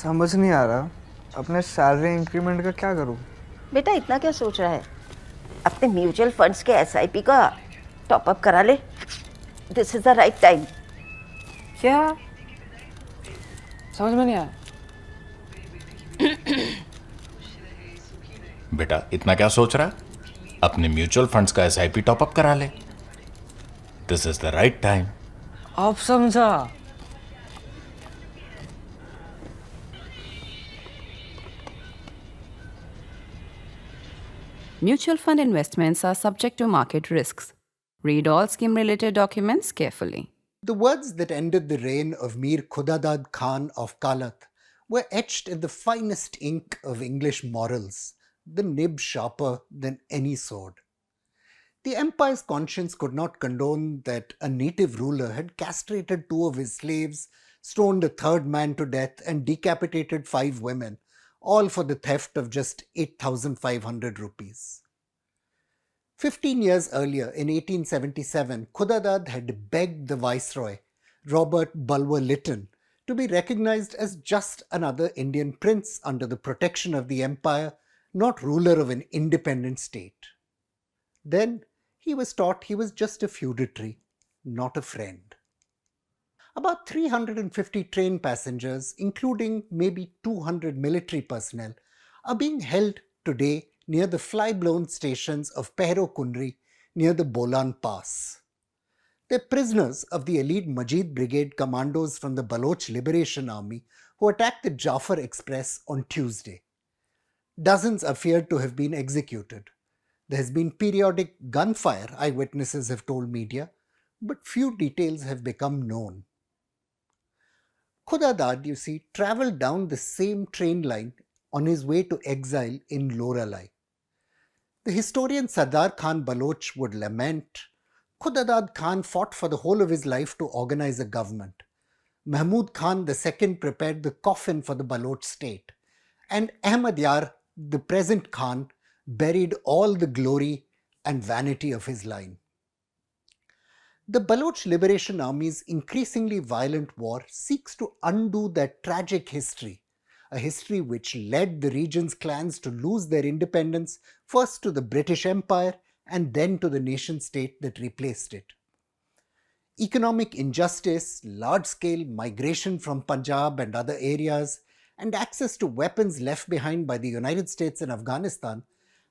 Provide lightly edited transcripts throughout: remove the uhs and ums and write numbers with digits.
समझ नहीं आ रहा अपने सैलरी इंक्रीमेंट का क्या करूं। बेटा इतना क्या सोच रहा है? अपने म्यूचुअल फंड्स के एसआईपी का टॉप अप करा ले। This is the right time. क्या? समझ में नहीं आया। बेटा इतना क्या सोच रहा है? अपने म्यूचुअल फंड्स का एसआईपी टॉपअप करा ले। This is the right time. अब समझा। Mutual fund investments are subject to market risks. Read all scheme related documents carefully. The words that ended the reign of Mir Khudadad Khan of Kalat were etched in the finest ink of English morals, the nib sharper than any sword. The empire's conscience could not condone that a native ruler had castrated 2 of his slaves, stoned a 3rd man to death, and decapitated 5 women, all for the theft of just 8,500 rupees. 15 years earlier, in 1877, Khudadad had begged the viceroy, Robert Bulwer Lytton, to be recognized as just another Indian prince under the protection of the empire, not ruler of an independent state. Then he was taught he was just a feudatory, not a friend. About 350 train passengers, including maybe 200 military personnel, are being held today near the fly-blown stations of Pehro Kundri near the Bolan Pass. They're prisoners of the elite Majid Brigade commandos from the Baloch Liberation Army who attacked the Jafar Express on Tuesday. Dozens are feared to have been executed. There has been periodic gunfire, eyewitnesses have told media, but few details have become known. Khudadad, you see, travelled down the same train line on his way to exile in Loralai. The historian Sardar Khan Baloch would lament, Khudadad Khan fought for the whole of his life to organize a government. Mahmud Khan II prepared the coffin for the Baloch state. And Ahmad Yar, the present Khan, buried all the glory and vanity of his line. The Baloch Liberation Army's increasingly violent war seeks to undo that tragic history, a history which led the region's clans to lose their independence first to the British Empire and then to the nation-state that replaced it. Economic injustice, large-scale migration from Punjab and other areas, and access to weapons left behind by the United States and Afghanistan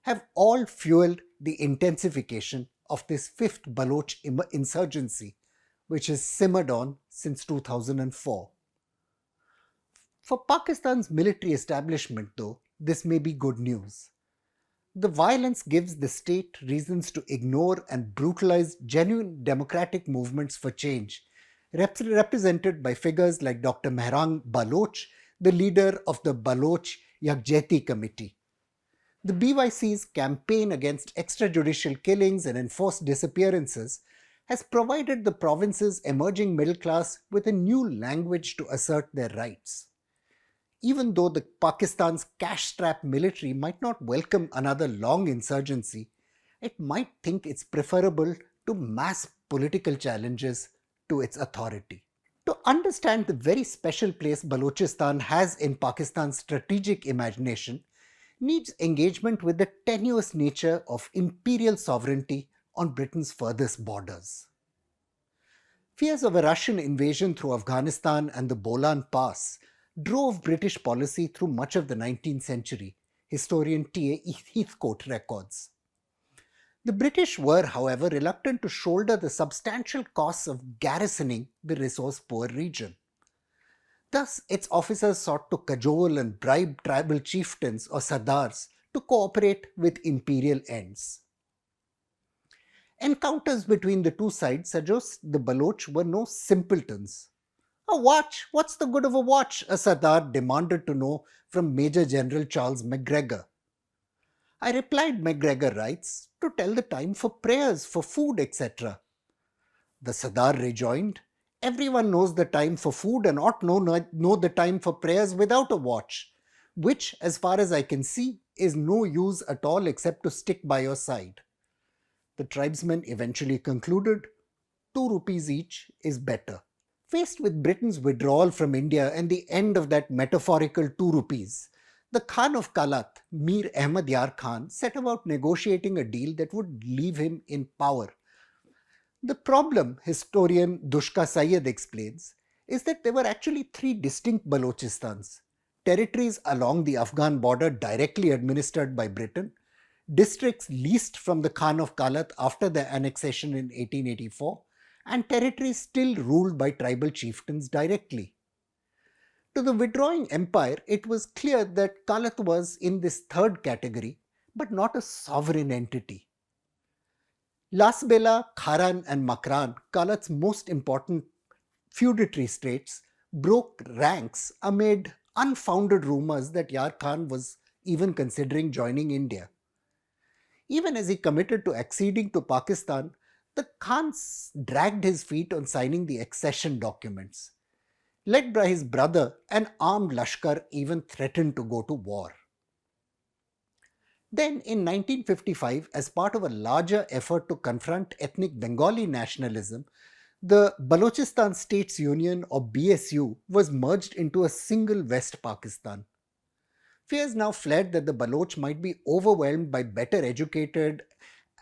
have all fueled the intensification of this 5th Baloch insurgency, which has simmered on since 2004. For Pakistan's military establishment, though, this may be good news. The violence gives the state reasons to ignore and brutalize genuine democratic movements for change, represented by figures like Dr. Mehrang Baloch, the leader of the Baloch Yakjehti Committee. The BYC's campaign against extrajudicial killings and enforced disappearances has provided the province's emerging middle class with a new language to assert their rights. Even though the Pakistan's cash-strapped military might not welcome another long insurgency, it might think it's preferable to mass political challenges to its authority. To understand the very special place Balochistan has in Pakistan's strategic imagination needs engagement with the tenuous nature of imperial sovereignty on Britain's furthest borders. Fears of a Russian invasion through Afghanistan and the Bolan Pass drove British policy through much of the 19th century, historian T.A. Heathcote records. The British were, however, reluctant to shoulder the substantial costs of garrisoning the resource-poor region. Thus, its officers sought to cajole and bribe tribal chieftains or sardars to cooperate with imperial ends. Encounters between the two sides suggest the Baloch were no simpletons. A watch? What's the good of a watch? A sardar demanded to know from Major General Charles Macgregor. I replied, Macgregor writes, to tell the time for prayers, for food, etc. The sardar rejoined, everyone knows the time for food and ought know the time for prayers without a watch, which, as far as I can see, is no use at all except to stick by your side. The tribesmen eventually concluded 2 rupees each is better. Faced with Britain's withdrawal from India and the end of that metaphorical 2 rupees, the Khan of Kalat, Mir Ahmad Yar Khan, set about negotiating a deal that would leave him in power. The problem, historian Dushka Syed explains, is that there were actually 3 distinct Balochistans: territories along the Afghan border directly administered by Britain, districts leased from the Khan of Kalat after the annexation in 1884, and territories still ruled by tribal chieftains directly. To the withdrawing empire, it was clear that Kalat was in this third category, but not a sovereign entity. Lasbela, Kharan, and Makran, Kalat's most important feudatory states, broke ranks amid unfounded rumors that Yar Khan was even considering joining India. Even as he committed to acceding to Pakistan, the Khan dragged his feet on signing the accession documents. Led by his brother, an armed Lashkar even threatened to go to war. Then, in 1955, as part of a larger effort to confront ethnic Bengali nationalism, the Balochistan States Union, or BSU, was merged into a single West Pakistan. Fears now fled that the Baloch might be overwhelmed by better educated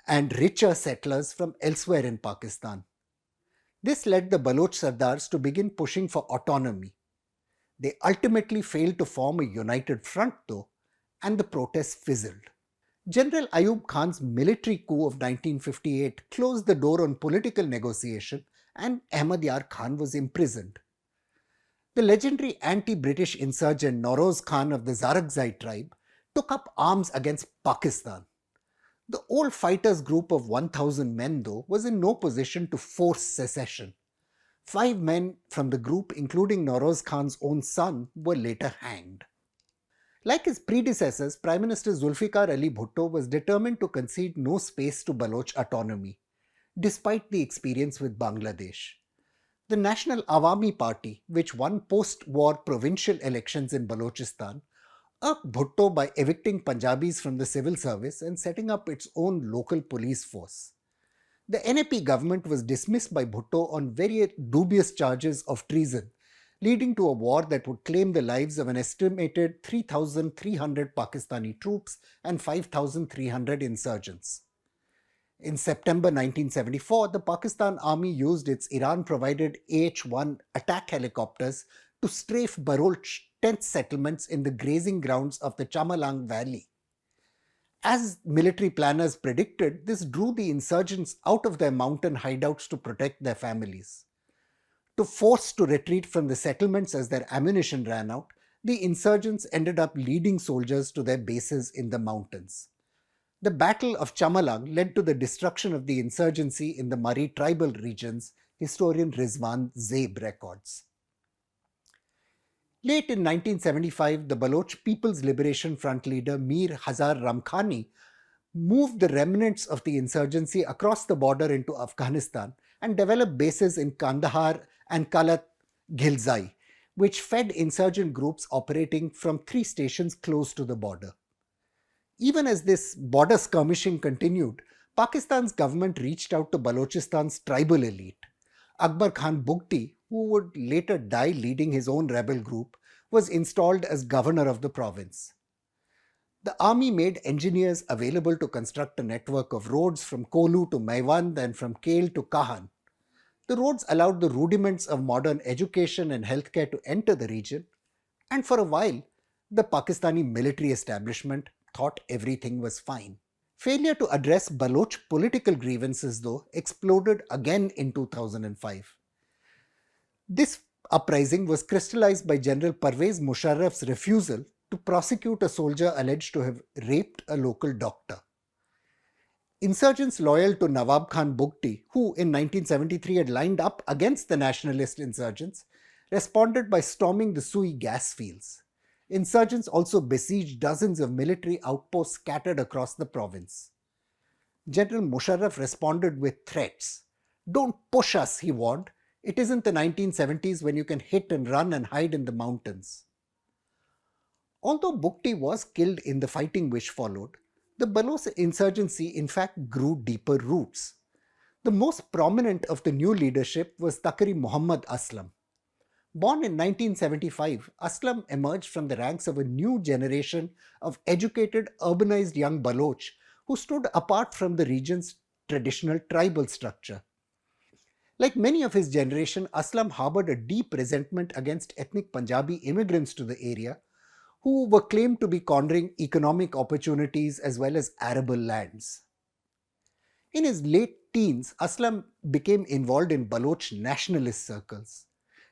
and richer settlers from elsewhere in Pakistan. This led the Baloch Sardars to begin pushing for autonomy. They ultimately failed to form a united front though, and the protests fizzled. General Ayub Khan's military coup of 1958 closed the door on political negotiation, and Ahmad Yar Khan was imprisoned. The legendary anti-British insurgent Noroz Khan of the Zarakzai tribe took up arms against Pakistan. The old fighters group of 1,000 men, though, was in no position to force secession. 5 men from the group, including Noroz Khan's own son, were later hanged. Like his predecessors, Prime Minister Zulfikar Ali Bhutto was determined to concede no space to Baloch autonomy, despite the experience with Bangladesh. The National Awami Party, which won post-war provincial elections in Balochistan, irked Bhutto by evicting Punjabis from the civil service and setting up its own local police force. The NAP government was dismissed by Bhutto on very dubious charges of treason, leading to a war that would claim the lives of an estimated 3,300 Pakistani troops and 5,300 insurgents. In September 1974, the Pakistan Army used its Iran-provided AH-1 attack helicopters to strafe Baloch tent settlements in the grazing grounds of the Chamalang Valley. As military planners predicted, this drew the insurgents out of their mountain hideouts to protect their families. To force to retreat from the settlements as their ammunition ran out, the insurgents ended up leading soldiers to their bases in the mountains. The Battle of Chamalang led to the destruction of the insurgency in the Mari tribal regions, historian Rizwan Zeib records. Late in 1975, the Baloch People's Liberation Front leader Mir Hazar Ramkhani moved the remnants of the insurgency across the border into Afghanistan and developed bases in Kandahar and Kalat Ghilzai, which fed insurgent groups operating from 3 stations close to the border. Even as this border skirmishing continued, Pakistan's government reached out to Balochistan's tribal elite. Akbar Khan Bugti, who would later die leading his own rebel group, was installed as governor of the province. The army made engineers available to construct a network of roads from Kolu to Maiwand and from Kale to Kahan. The roads allowed the rudiments of modern education and healthcare to enter the region, and for a while, the Pakistani military establishment thought everything was fine. Failure to address Baloch political grievances, though, exploded again in 2005. This uprising was crystallized by General Parvez Musharraf's refusal to prosecute a soldier alleged to have raped a local doctor. Insurgents loyal to Nawab Khan Bugti, who in 1973 had lined up against the nationalist insurgents, responded by storming the Sui gas fields. Insurgents also besieged dozens of military outposts scattered across the province. General Musharraf responded with threats. "Don't push us," he warned. "It isn't the 1970s when you can hit and run and hide in the mountains." Although Bugti was killed in the fighting which followed, the Baloch insurgency in fact grew deeper roots. The most prominent of the new leadership was Takri Muhammad Aslam. Born in 1975, Aslam emerged from the ranks of a new generation of educated, urbanized young Baloch who stood apart from the region's traditional tribal structure. Like many of his generation, Aslam harbored a deep resentment against ethnic Punjabi immigrants to the area who were claimed to be cornering economic opportunities as well as arable lands. In his late teens, Aslam became involved in Baloch nationalist circles.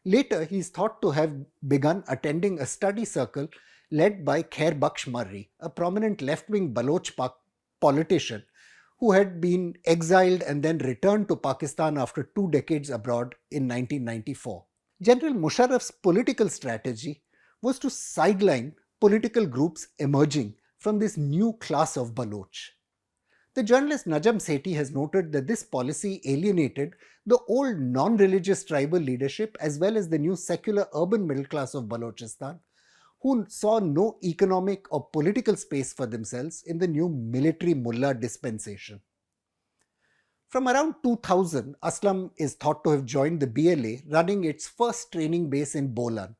Later, he is thought to have begun attending a study circle led by Khair Bakhsh Marri, a prominent left-wing Baloch politician who had been exiled and then returned to Pakistan after 2 decades abroad in 1994. General Musharraf's political strategy was to sideline political groups emerging from this new class of Baloch. The journalist Najam Sethi has noted that this policy alienated the old non-religious tribal leadership as well as the new secular urban middle class of Balochistan, who saw no economic or political space for themselves in the new military mullah dispensation. From around 2000, Aslam is thought to have joined the BLA, running its first training base in Bolan.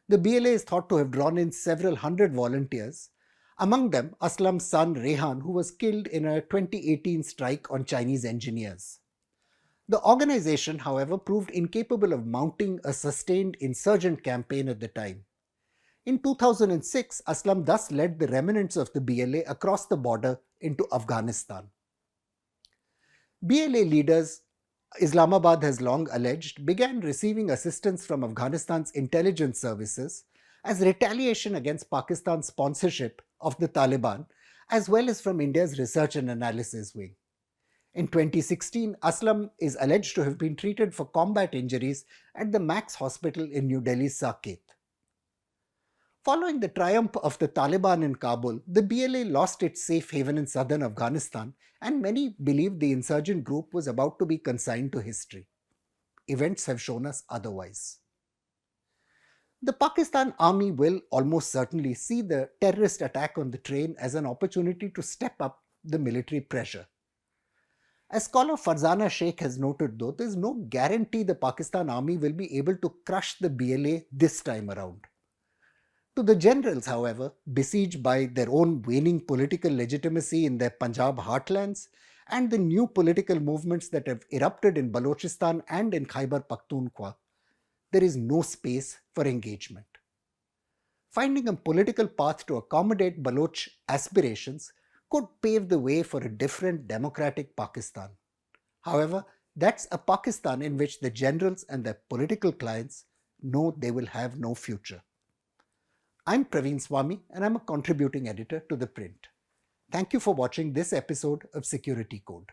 The BLA is thought to have drawn in several hundred volunteers, among them Aslam's son Rehan, who was killed in a 2018 strike on Chinese engineers. The organization, however, proved incapable of mounting a sustained insurgent campaign at the time. In 2006, Aslam thus led the remnants of the BLA across the border into Afghanistan. BLA leaders, Islamabad has long alleged, began receiving assistance from Afghanistan's intelligence services as retaliation against Pakistan's sponsorship of the Taliban, as well as from India's research and analysis wing. In 2016, Aslam is alleged to have been treated for combat injuries at the Max Hospital in New Delhi's Saket. Following the triumph of the Taliban in Kabul, the BLA lost its safe haven in southern Afghanistan, and many believed the insurgent group was about to be consigned to history. Events have shown us otherwise. The Pakistan army will almost certainly see the terrorist attack on the train as an opportunity to step up the military pressure. As scholar Farzana Sheikh has noted, though, there is no guarantee the Pakistan army will be able to crush the BLA this time around. To the generals, however, besieged by their own waning political legitimacy in their Punjab heartlands and the new political movements that have erupted in Balochistan and in Khyber Pakhtunkhwa, there is no space for engagement. Finding a political path to accommodate Baloch aspirations could pave the way for a different democratic Pakistan. However, that's a Pakistan in which the generals and their political clients know they will have no future. I'm Praveen Swami and I'm a contributing editor to ThePrint. Thank you for watching this episode of Security Code.